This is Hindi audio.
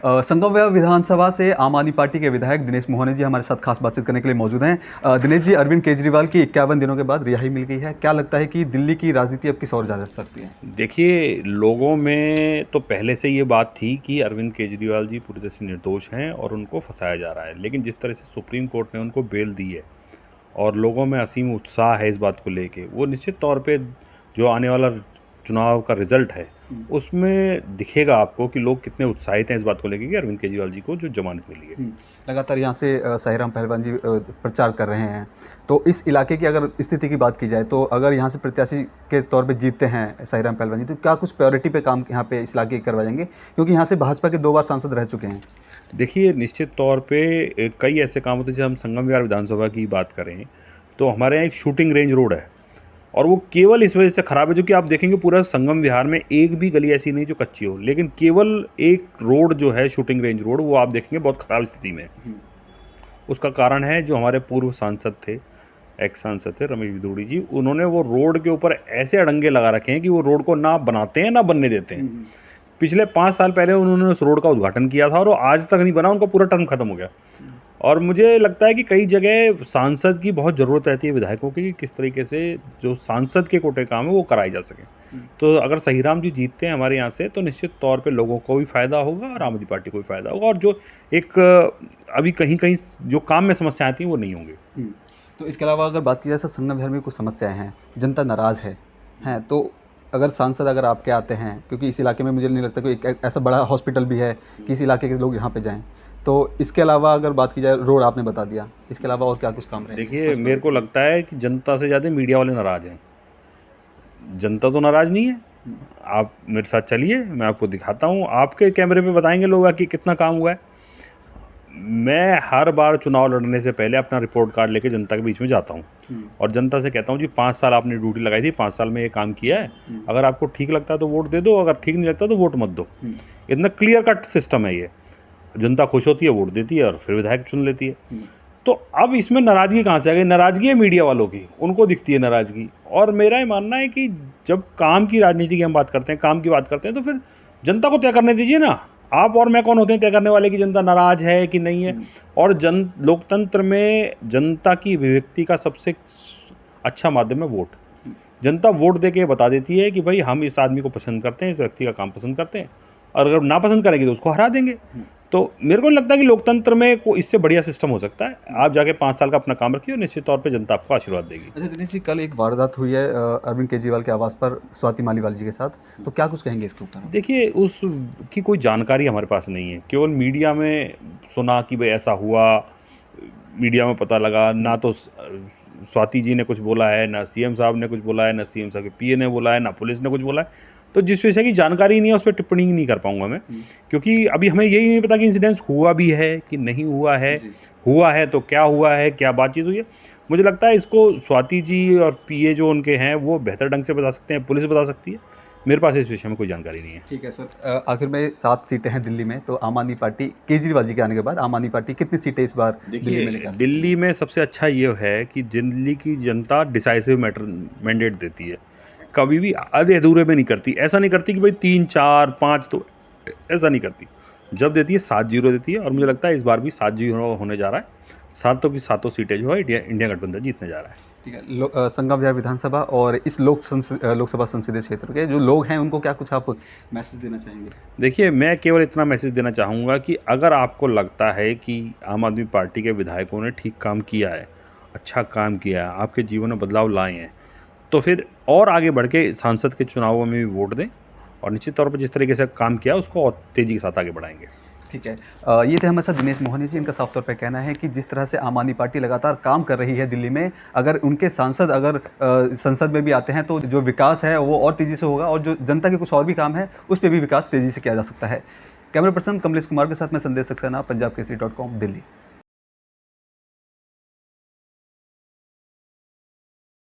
संगमविहार विधानसभा से आम आदमी पार्टी के विधायक दिनेश मोहन जी हमारे साथ खास बातचीत करने के लिए मौजूद हैं। दिनेश जी, अरविंद केजरीवाल की 51 दिनों के बाद रिहाई मिल गई है। क्या लगता है कि दिल्ली की राजनीति अब किस ओर जा सकती है? देखिए, लोगों में तो पहले से ये बात थी कि अरविंद केजरीवाल जी पूरी तरह से निर्दोष हैं और उनको फंसाया जा रहा है, लेकिन जिस तरह से सुप्रीम कोर्ट ने उनको बेल दी है और लोगों में असीम उत्साह है इस बात को लेके, वो निश्चित तौर पे जो आने वाला चुनाव का रिजल्ट है उसमें दिखेगा आपको कि लोग कितने उत्साहित हैं इस बात को लेके कि अरविंद केजरीवाल जी को जो जमानत मिली है। लगातार यहाँ से साईराम पहलवान जी प्रचार कर रहे हैं, तो इस इलाके की अगर स्थिति की बात की जाए तो अगर यहाँ से प्रत्याशी के तौर पे जीतते हैं साईराम पहलवान जी, तो क्या कुछ प्रायोरिटी पे काम यहाँ पे इस इलाके करवाए जाएंगे, क्योंकि यहाँ से भाजपा के 2 बार सांसद रह चुके हैं? देखिए, निश्चित तौर पे कई ऐसे काम होते हैं। जब हम संगमविहार विधानसभा की बात करें तो हमारे यहाँ एक शूटिंग रेंज रोड है और वो केवल इस वजह से ख़राब है, जो कि आप देखेंगे पूरा संगम विहार में एक भी गली ऐसी नहीं जो कच्ची हो, लेकिन केवल एक रोड जो है शूटिंग रेंज रोड, वो आप देखेंगे बहुत ख़राब स्थिति में है। उसका कारण है जो हमारे पूर्व सांसद थे, एक्स सांसद थे रमेश बिदूड़ी जी, उन्होंने वो रोड के ऊपर ऐसे अड़ंगे लगा रखे हैं कि वो रोड को ना बनाते हैं ना बनने देते हैं। पिछले 5 साल पहले उन्होंने उस रोड का उद्घाटन किया था और वो आज तक नहीं बना, उनका पूरा टर्म खत्म हो गया। और मुझे लगता है कि कई जगह सांसद की बहुत ज़रूरत रहती है विधायकों की, कि किस तरीके से जो सांसद के कोटे काम है वो कराए जा सकें। तो अगर सहीराम जी जीतते हैं हमारे यहाँ से तो निश्चित तौर पे लोगों को भी फ़ायदा होगा और आम आदमी पार्टी को भी फ़ायदा होगा, और जो एक अभी कहीं कहीं जो काम में समस्याएं थी वो नहीं होंगी। तो इसके अलावा अगर बात की जाए तो संगम विहार में कुछ समस्याएं हैं, जनता नाराज़ है तो अगर सांसद अगर आपके आते हैं, क्योंकि इस इलाके में मुझे नहीं लगता कोई एक ऐसा बड़ा हॉस्पिटल भी है कि इस इलाके के लोग यहाँ पे जाएं, तो इसके अलावा अगर बात की जाए, रोड आपने बता दिया, इसके अलावा और क्या कुछ काम रहे? देखिए, मेरे को लगता है कि जनता से ज़्यादा मीडिया वाले नाराज़ हैं। जनता तो नाराज़ नहीं है। आप मेरे साथ चलिए, मैं आपको दिखाता हूँ, आपके कैमरे पे बताएंगे लोग कि कितना काम हुआ है। मैं हर बार चुनाव लड़ने से पहले अपना रिपोर्ट कार्ड लेके जनता के बीच में जाता हूँ और जनता से कहता हूँ जी 5 साल आपने ड्यूटी लगाई थी, 5 साल में ये काम किया है, अगर आपको ठीक लगता है तो वोट दे दो, अगर ठीक नहीं लगता तो वोट मत दो। इतना क्लियर कट सिस्टम है ये। जनता खुश होती है, वोट देती है और फिर विधायक चुन लेती है। तो अब इसमें नाराज़गी कहाँ से आ गई? नाराज़गी है मीडिया वालों की, उनको दिखती है नाराज़गी। और मेरा ये मानना है कि जब काम की राजनीति की हम बात करते हैं, काम की बात करते हैं, तो फिर जनता को तय करने दीजिए ना। आप और मैं कौन होते हैं तय करने वाले कि जनता नाराज़ है कि नहीं है? और लोकतंत्र में जनता की अभिव्यक्ति का सबसे अच्छा माध्यम है वोट। जनता वोट दे के बता देती है कि भाई हम इस आदमी को पसंद करते हैं, इस व्यक्ति का काम पसंद करते हैं, और अगर नापसंद करेंगे तो उसको हरा देंगे। तो मेरे को लगता है कि लोकतंत्र में इससे बढ़िया सिस्टम हो सकता है। आप जाके 5 साल का अपना काम रखिए और निश्चित तौर पे जनता आपको आशीर्वाद देगी। अच्छा दिनेश जी, कल एक वारदात हुई है अरविंद केजरीवाल के आवास पर स्वाति मालीवाल जी के साथ, तो क्या कुछ कहेंगे इसके ऊपर? देखिए, उसकी कोई जानकारी हमारे पास नहीं है, केवल मीडिया में सुना कि भाई ऐसा हुआ, मीडिया में पता लगा। ना तो स्वाति जी ने कुछ बोला है, ना सीएम साहब ने कुछ बोला है, ना सीएम साहब के पीए ने बोला है, ना पुलिस ने कुछ बोला है। तो जिस विषय की जानकारी नहीं है उस पर टिप्पणी नहीं कर पाऊंगा मैं, क्योंकि अभी हमें यही नहीं पता कि इंसिडेंस हुआ भी है कि नहीं हुआ है। हुआ है तो क्या हुआ है, क्या बातचीत हुई है। मुझे लगता है इसको स्वाति जी और पीए जो उनके हैं वो बेहतर ढंग से बता सकते हैं, पुलिस बता सकती है। मेरे पास इस विषय में कोई जानकारी नहीं है। ठीक है सर, आखिर में 7 सीटें हैं दिल्ली में, तो आम आदमी पार्टी केजरीवाल जी के आने के बाद आम आदमी पार्टी कितनी सीटें इस बार दिल्ली में लेकर? दिल्ली में सबसे अच्छा ये है कि दिल्ली की जनता डिसाइसिव मैंडेट देती है, कभी भी आधे अधूरे में नहीं करती। ऐसा नहीं करती कि भाई 3, 4, 5, तो ऐसा नहीं करती। जब देती है 7-0 देती है, और मुझे लगता है इस बार भी 7-0 होने जा रहा है। 7 की 7 सीटें जो है इंडिया गठबंधन जीतने जा रहा है। ठीक है, संगम विहार विधानसभा और इस लोकसभा संसदीय क्षेत्र के जो लोग हैं उनको क्या कुछ आप मैसेज देना चाहेंगे? देखिए, मैं केवल इतना मैसेज देना चाहूँगा कि अगर आपको लगता है कि आम आदमी पार्टी के विधायकों ने ठीक काम किया है, अच्छा काम किया है, आपके जीवन में बदलाव लाए हैं, तो फिर और आगे बढ़ के सांसद के चुनावों में भी वोट दें और निश्चित तौर पर जिस तरीके से काम किया उसको और तेज़ी के साथ आगे बढ़ाएंगे। ठीक है, ये थे हमारे साथ दिनेश मोहन जी। इनका साफ तौर पर कहना है कि जिस तरह से आम आदमी पार्टी लगातार काम कर रही है दिल्ली में, अगर उनके सांसद अगर संसद में भी आते हैं तो जो विकास है वो और तेज़ी से होगा, और जो जनता के कुछ और भी काम है उस पर भी विकास तेज़ी से किया जा सकता है। कैमरा पर्सन कमलेश कुमार के साथ मैं संदेश सक्सेना, पंजाब केसरी.com, दिल्ली।